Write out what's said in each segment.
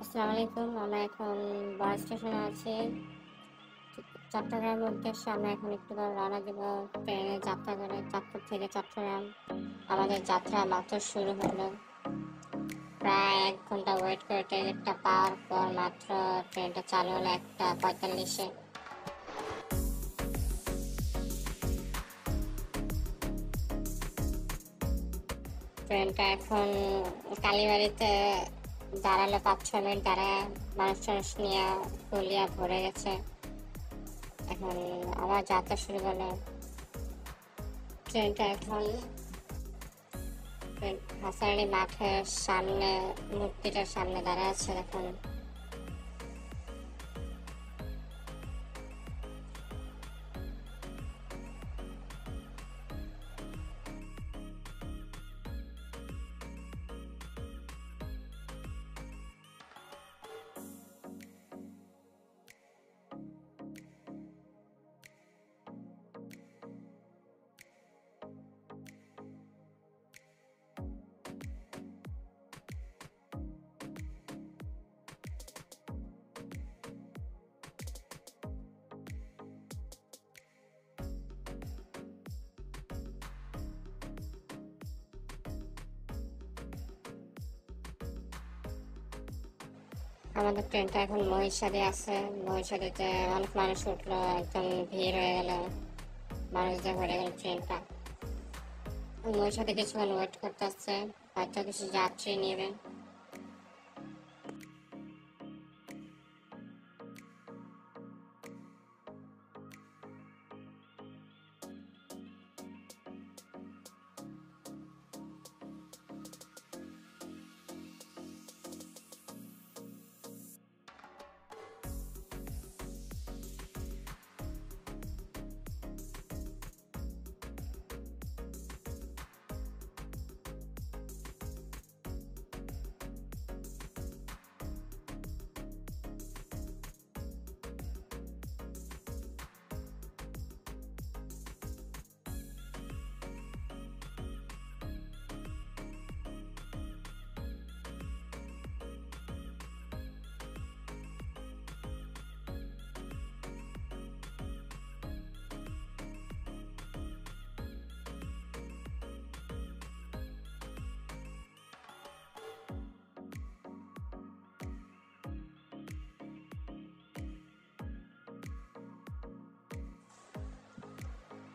আসসালামু আলাইকুম। আমরা এখন বড় স্টেশনে আছি, চট্টগ্রাম উদ্দেশ্যে। আমরা এখন একটু পর রওনা দেব ট্রেনে যাত্রা করে চাঁদপুর থেকে চট্টগ্রাম। আমাদের যাত্রা মাত্র শুরু হলো। প্রায় 1 ঘন্টা ওয়েট করে ট্রেনটা পাওয়ার পর মাত্র ট্রেনটা চালু হলো 1টা 45-এ। ট্রেনটা এখন কালীবাড়িতে দাঁড়ালো 5-6 মিনিট দাঁড়ায়, মানুষ টানুষ নিয়ে ফুলিয়া ভরে গেছে। এখন আবার যাত্রা শুরু হলো। ট্রেনটা এখন হাসান আলী মাঠের সামনে, মূর্তিটার সামনে দাঁড়ায় আছে। এখন আমাদের ট্রেনটা এখন মহিষাদে আছে। মহিষাদীতে অনেক মানুষ উঠলো, একদম ভিড় হয়ে গেল, মানুষদের ভরে গেল ট্রেনটা। মহিষাদে কিছুক্ষণ ওয়েট করতে আসছে, হয়তো কিছু যাত্রী নেবে।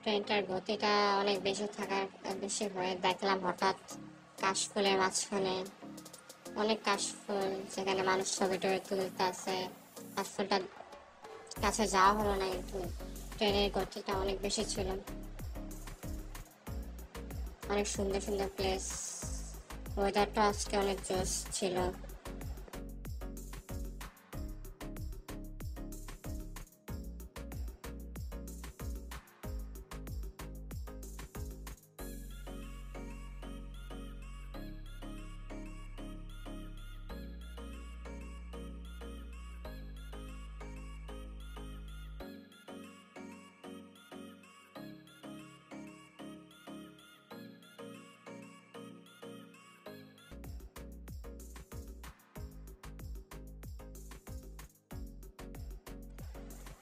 ট্রেনটার গতিটা অনেক বেশি হয়ে দেখলাম হঠাৎ কাশফুলের মাঝখানে অনেক কাশফুল, যেখানে মানুষ ছবি টবি তুলতে আছে। কাশফুলটার কাছে যাওয়া হলো না, কিন্তু ট্রেনের গতিটা অনেক বেশি ছিল। অনেক সুন্দর সুন্দর প্লেস, ওয়েদারটা আজকে অনেক জোস ছিল।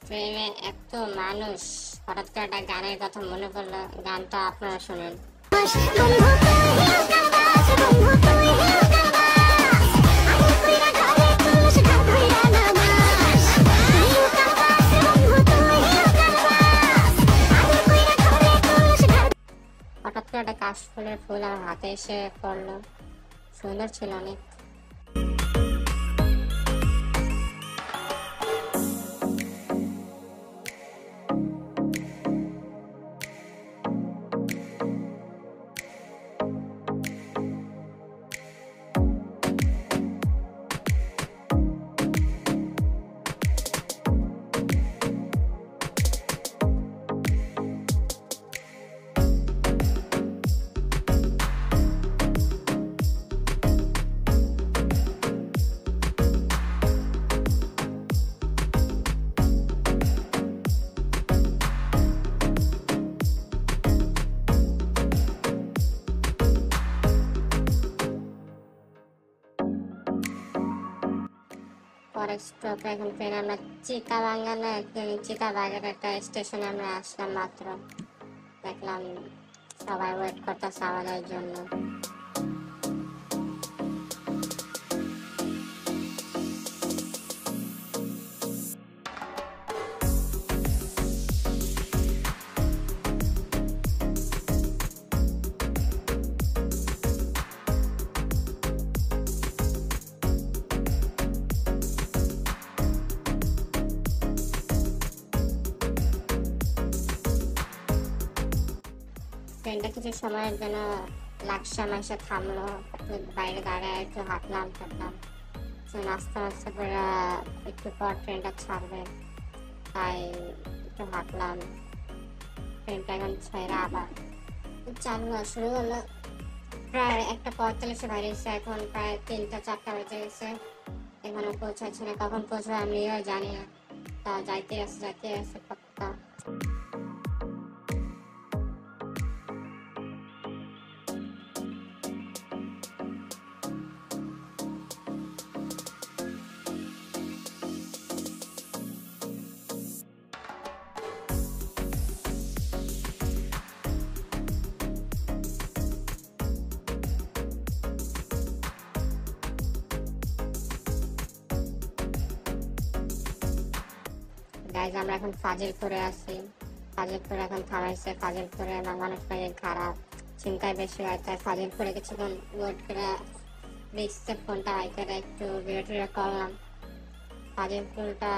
ট্রেনে এত মানুষ, হঠাৎ করে একটা গানের কথা মনে পড়লো, গানটা আপনারা শুনুন। হঠাৎ করে একটা কাশফুলের ফুল আমার হাতে এসে পড়লো, সুন্দর ছিল অনেক। পরে স্টপে এখন ট্রেন আমরা চিতাবাঙ্গানের একটা স্টেশনে আমরা আসলাম মাত্র। দেখলাম সবাই ওয়েট করতেছে আমাদের জন্য। ট্রেনটা কিছু সময়ের জন্য লাকসাম এসে থামলো, বাইরে দাঁড়ায় একটু হাঁটলাম টাটলাম। নাস্তা নাস্তা করে একটু পর ট্রেনটা ছাড়বে, তাই একটু হাঁটলাম। ট্রেনটা এখন ছেড়ে আবার চালু হওয়া শুরু হলো। প্রায় 1:45 বাইরেছে, এখন প্রায় 3টা-4টা বেজে গেছে, এখনো পৌঁছাচ্ছে না। কখন পৌঁছবে আমিও জানি না, তা যাইতে আছে পাক্কা। গাইজ আমরা এখন ফাজিলপুরে আছি। ফাজিলপুরে এখন থামাইছে। ফাজিলপুরে মানুষ নাকি খারাপ, চিন্তায় বেশি হয়, তাই ফাজিলপুরে কিছুক্ষণ ওয়েট করে রিক্সে ফোনটা বাই করে একটু ভিডিও করলাম। ফাজিলপুরটা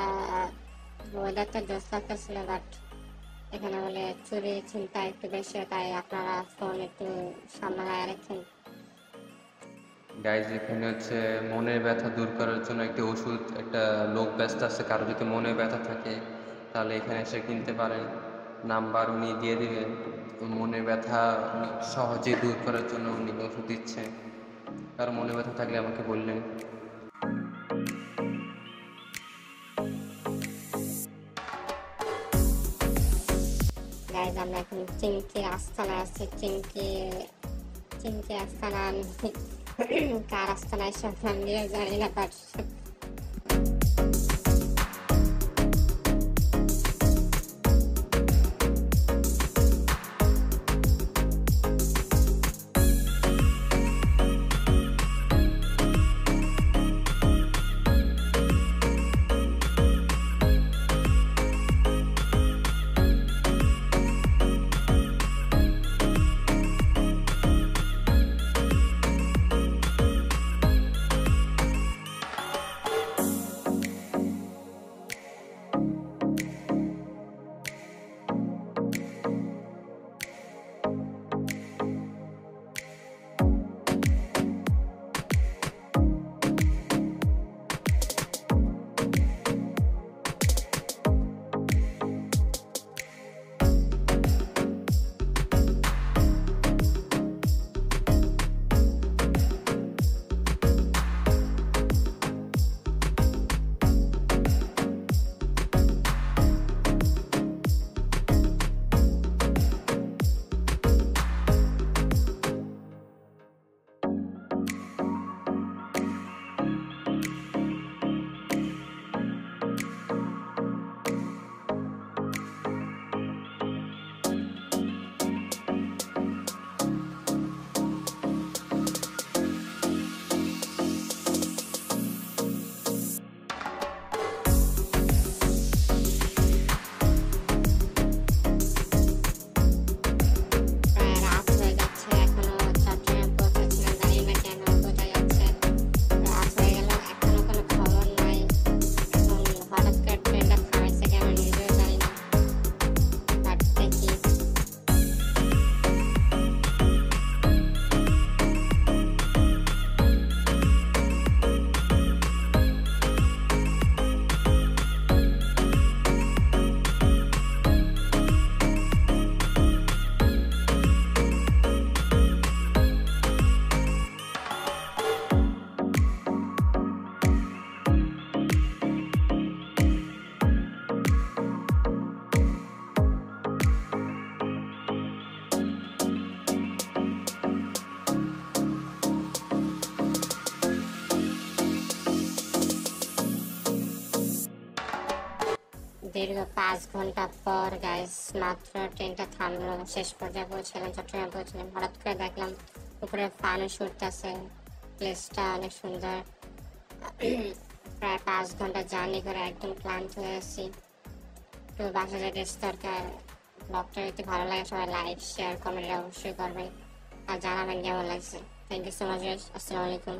ওয়েদারটা জোস লাগতেছিল, বাট এখানে বলে চুরি চিন্তা একটু বেশি, তাই আপনারা ফোন একটু সামলায় রাখেন। গাইজ এখানে হচ্ছে মনের ব্যথা দূর করার জন্য একটি ওষুধ একটা লোক ব্যস্ত আছে, কারো যদি মনে ব্যথা থাকে তাহলে এখানে এসে কিনতে পারেন, নাম্বার উনি দিয়ে দিবেন। মনের ব্যথা সহজে দূর করার জন্য উনি ওষুধ দিচ্ছে, কারো মনে ব্যথা থাকলে আমাকে বললেন। গাইজ আমরা এখন চিংকির আস্তানা আছি। চিংকি আস্তানা কার আস্তানায় সব নিয়ে জানি না, বাট দীর্ঘ 5 ঘন্টা পর গাইস মাত্র ট্রেনটা থামলো, শেষ পর্যায়ে পৌঁছলাম, চট্টগ্রাম পৌঁছলাম। হঠাৎ করে দেখলাম উপরে ফানুস উঠতেছে, প্লেসটা অনেক সুন্দর। প্রায় 5 ঘন্টা জার্নি করে একদম ক্লান্ত হয়ে আছি। তো বাসা যেতে দরকার। ব্লগটা যদি ভালো লাগে সবাই লাইক শেয়ার কমেন্ট অবশ্যই করবেন আর জানাবেন কেমন লাগছে। থ্যাংক ইউ সো মাচ, আসসালামু আলাইকুম।